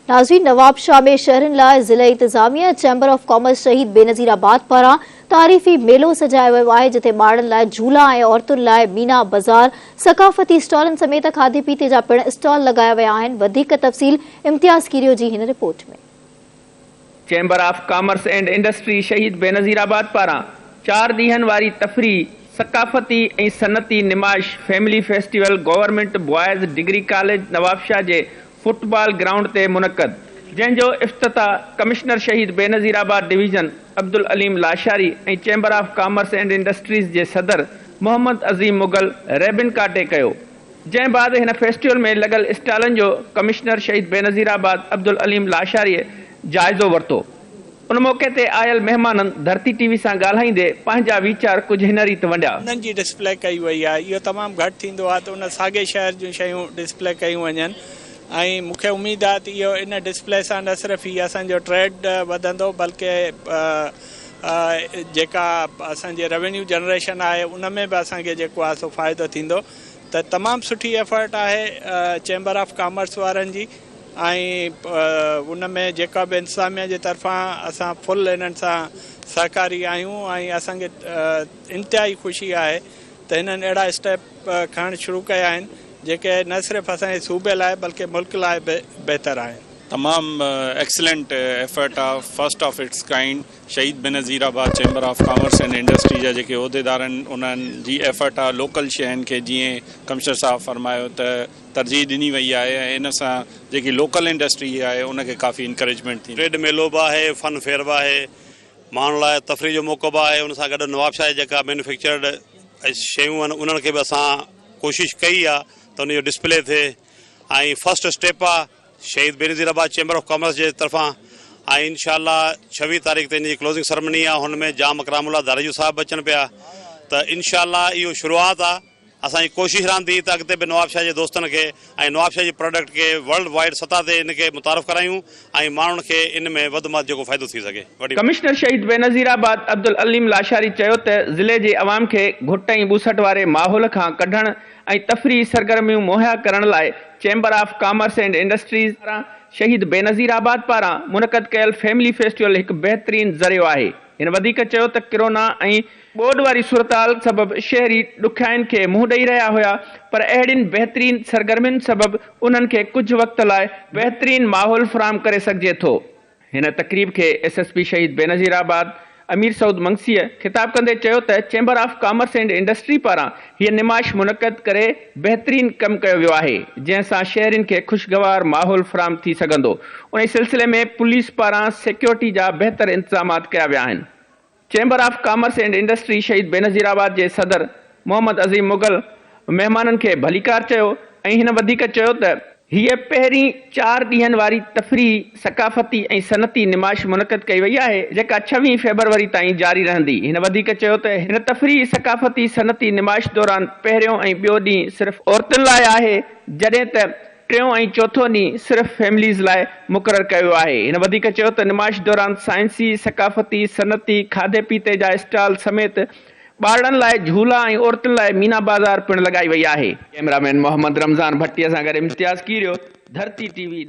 नाज़रीन, नवाबशाह में शहरनि लाइ ज़िला इंतज़ामिया चैम्बर ऑफ कॉमर्स शहीद बेनज़ीराबाद पारां तारीफ़ी मेलो सजायो वियो आहे, जिथे ॿारनि लाइ झूला ऐं औरतुनि लाइ मीना बाज़ार, सक़ाफ़ती स्टॉलनि समेत खाधे पीते जा पिण स्टॉल लगाया विया आहिनि। वधीक तफ़सील इम्तियाज़ कीरियो जी हिन रिपोर्ट में। Chamber of commerce and industry Shaheed Benazirabad पारां 4 ॾींहनि वारी तफ़री सक़ाफ़ती ऐं सनती निमाश family festival government boys degree college Nawabshah जे फुटबॉल ग्राउंड ते मुनक़द, जंहिंजो इफ्तिताह कमिश्नर शहीद बेनज़ीराबाद डिवीज़न अब्दुल अलीम लाशारी ऐं chamber of commerce and industries जे सदर मोहम्मद अज़ीम मुग़ल रेबिन काटे कयो। जंहिं बाद हिन फेस्टिवल में लॻल स्टॉलनि जो कमिश्नर शहीद बेनज़ीराबाद अब्दुल अलीम लाशारीअ जाइज़ो वरितो। उन मौक़े ते आयल महिमाननि धरती टीवी सां ॻाल्हाईंदे पंहिंजा वीचार कुझु हिन रीति वंडिया। उन्हनि जी डिस्प्ले कई वई आहे, इहो तमामु घटि थींदो आहे त उन साॻे शहर जूं शयूं डिस्प्ले कयूं वञनि ऐं मूंखे उमेद आहे त इहो इन डिस्प्ले सां न सिर्फ़ु ही असांजो ट्रेड वधंदो, बल्कि जेका असांजे रेवेन्यू जनरेशन आहे उन में बि असांखे जेको आहे सो फ़ाइदो थींदो। त तमामु सुठी एफर्ट आहे चैम्बर ऑफ कॉमर्स वारनि जी ऐं उन में जेका बि इंतज़ामिया जे तरफ़ां असां फुल इन्हनि सां सहकारी आहियूं ऐं असांखे इंतिहाई ख़ुशी आहे त हिननि अहिड़ा स्टेप खणणु शुरू कया आहिनि जेके न सिर्फ़ु असांजे सूबे लाइ बल्कि मुल्क लाइ बि बहितर आहिनि। तमाम एक्सीलेंट एफर्ट आहे, फर्स्ट ऑफ इट्स काइंड। शहीद Benazirabad chamber of commerce and industry जा जेके उहिदेदार आहिनि उन्हनि जी एफर्ट आहे लोकल शयुनि खे, जीअं कमिश्नर साहब फरमायो त तरजीह ॾिनी वई आहे ऐं इन सां जेकी लोकल इंडस्ट्री आहे उनखे काफ़ी इंकरेजमेंट थी। ट्रेड मेलो बि आहे, फन फेयर बि आहे, माण्हुनि लाइ तफ़री जो मौक़ो बि आहे। उन सां गॾु नवाबशाह जेका मैन्युफैक्चर्ड शयूं आहिनि उन्हनि खे बि असां कोशिशि कई आहे त उनजो डिस्प्ले थिए ऐं फर्स्ट स्टेप आहे शहीद बेनज़ीराबाद चैम्बर ऑफ कॉमर्स जे तरफ़ां ऐं इंशाअल्लाह 26 तारीख़ ते इन जी क्लोज़िंग सेरेमनी आहे। हुन में जाम अकरामुल्लाह दारिजू साहब अचनि पिया त इंशाअल्लाह इहो शुरूआत आहे। असांजी कोशिशि रहंदी त अॻिते बि नवाबशाह जे दोस्तनि खे ऐं नवाबशाह जी प्रोडक्ट खे वर्ल्ड वाइड सतह ते इनखे मुतारफ़ करायूं ऐं माण्हुनि खे इन में वधि में वधि जेको फ़ाइदो थी सघे। कमिश्नर शहीद बेनज़ीराबाद अब्दुल अलीम लाशारी चयो त ज़िले जे अवाम खे घुट ऐं ॿूसट वारे माहौल खां कढण ऐं तफ़री सरगर्मियूं मुहैया करण लाइ chamber of commerce and industries पारां शहीद बेनज़ीराबाद पारां मुनक़द कयल फैमिली फेस्टिवल हिकु बहितरीन ज़रियो आहे। हिन वधीक चयो त कोरोना ऐं ॿोॾ वारी सूरताल सबबि शहरी ॾुखियाईनि खे मुंहुं ॾेई रहिया हुया, पर अहिड़ियुनि बहितरीन सरगर्मियुनि सबबि उन्हनि खे कुझु वक़्त लाइ बहितरीन माहौल फ़राहम करे सघिजे थो। हिन तक़रीब खे SSP शहीद बेनज़ीराबाद अमीर सऊद मंगसीअ ख़िताब कंदे चयो त chamber of commerce and industry पारां हीअ निमाश मुनक़द करे बहितरीन कमु कयो वियो आहे, जंहिंसां शहरियुनि खे ख़ुशगवार माहौल फ़राहम थी सघंदो। उन सिलसिले में पुलिस पारां सिक्योरिटी जा बहितर इंतज़ामात कया विया आहिनि। Chamber of commerce and industry Shaheed Benazirabad जे सदर मोहम्मद अज़ीम मुग़ल महिमाननि खे भलीकार चयो ऐं हिन वधीक चयो त हीअ पहिरीं 4 ॾींहनि वारी तफ़री सक़ाफ़ती ऐं सनती निमाश मुनक़द कई वई आहे, जेका 26 फेबरवरी ताईं जारी रहंदी। हिन वधीक चयो त हिन तफ़री सक़ाफ़ती सनती निमाश दौरान पहिरियों ऐं ॿियो ॾींहुं सिर्फ़ु औरतुनि लाइ आहे, जॾहिं त टियों ऐं चोथों ॾींहुं सिर्फ़ु फैमिलीज़ लाइ मुक़ररु कयो आहे। हिन वधीक चयो त निमाश दौरान साइंसी, सक़ाफ़ती, सनती, खाधे पीते जा स्टॉल समेत ॿारनि लाइ झूला ऐं औरतुनि लाइ मीना बाज़ार पिणु लॻाई वई आहे। कैमरामैन मोहम्मद रमज़ान भट्टीअ सां गॾु इम्तियाज़ कीरियो, धरती TV।